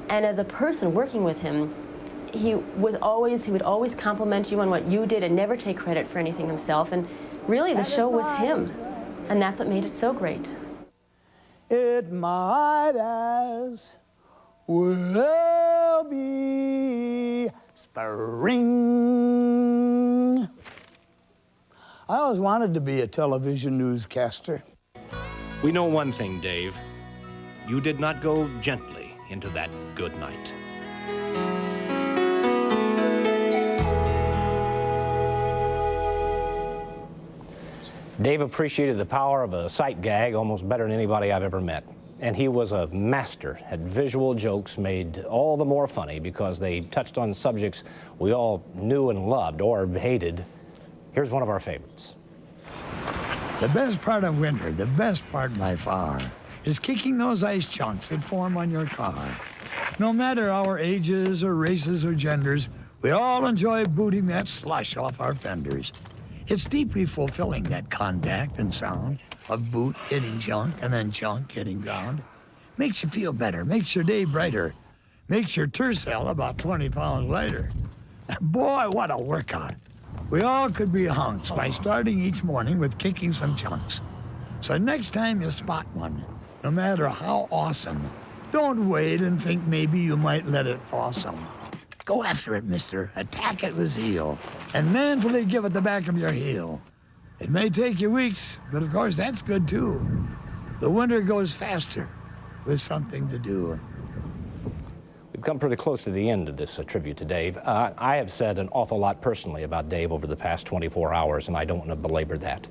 And as a person working with him, he would always compliment you on what you did and never take credit for anything himself. And really, the show was him, and that's what made it so great. It might as well be spring. I always wanted to be a television newscaster. We know one thing, Dave. You did not go gently into that good night. Dave appreciated the power of a sight gag almost better than anybody I've ever met. And he was a master at visual jokes made all the more funny because they touched on subjects we all knew and loved or hated. Here's one of our favorites. The best part of winter, the best part by far, is kicking those ice chunks that form on your car. No matter our ages or races or genders, we all enjoy booting that slush off our fenders. It's deeply fulfilling, that contact and sound of boot hitting junk and then junk hitting ground. Makes you feel better, makes your day brighter, makes your tercel about 20 pounds lighter. Boy, what a workout. We all could be hunks by starting each morning with kicking some chunks. So next time you spot one, no matter how awesome, don't wait and think maybe you might let it fall some. Go after it, mister. Attack it with zeal, and manfully give it the back of your heel. It may take you weeks, but of course that's good too. The winter goes faster with something to do. We've come pretty close to the end of this tribute to Dave. I have said an awful lot personally about Dave over the past 24 hours, and I don't want to belabor that.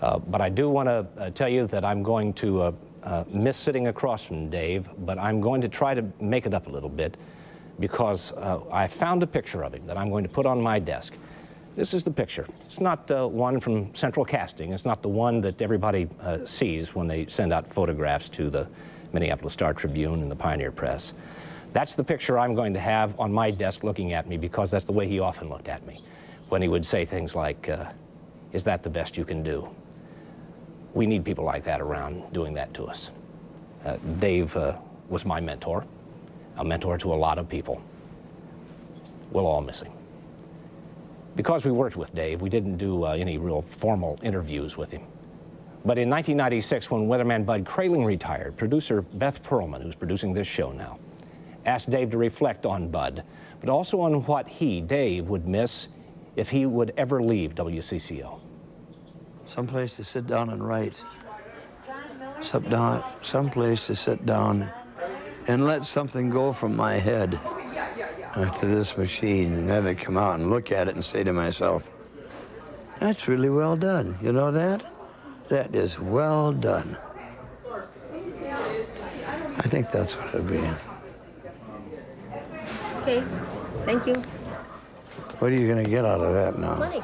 But I do want to tell you that I'm going to miss sitting across from Dave, but I'm going to try to make it up a little bit because I found a picture of him that I'm going to put on my desk. This is the picture. It's not one from Central Casting. It's not the one that everybody sees when they send out photographs to the Minneapolis Star-Tribune and the Pioneer Press. That's the picture I'm going to have on my desk looking at me because that's the way he often looked at me when he would say things like, is that the best you can do? We need people like that around doing that to us. Dave was my mentor, a mentor to a lot of people. We'll all miss him. Because we worked with Dave, we didn't do any real formal interviews with him. But in 1996, when weatherman Bud Kraling retired, producer Beth Perlman, who's producing this show now, asked Dave to reflect on Bud, but also on what he, Dave, would miss if he would ever leave WCCO. Someplace to sit down and write. Someplace to sit down and let something go from my head to this machine and have it come out and look at it and say to myself, that's really well done. You know that? That is well done. I think that's what it'll be. Okay, thank you. What are you going to get out of that now? Money.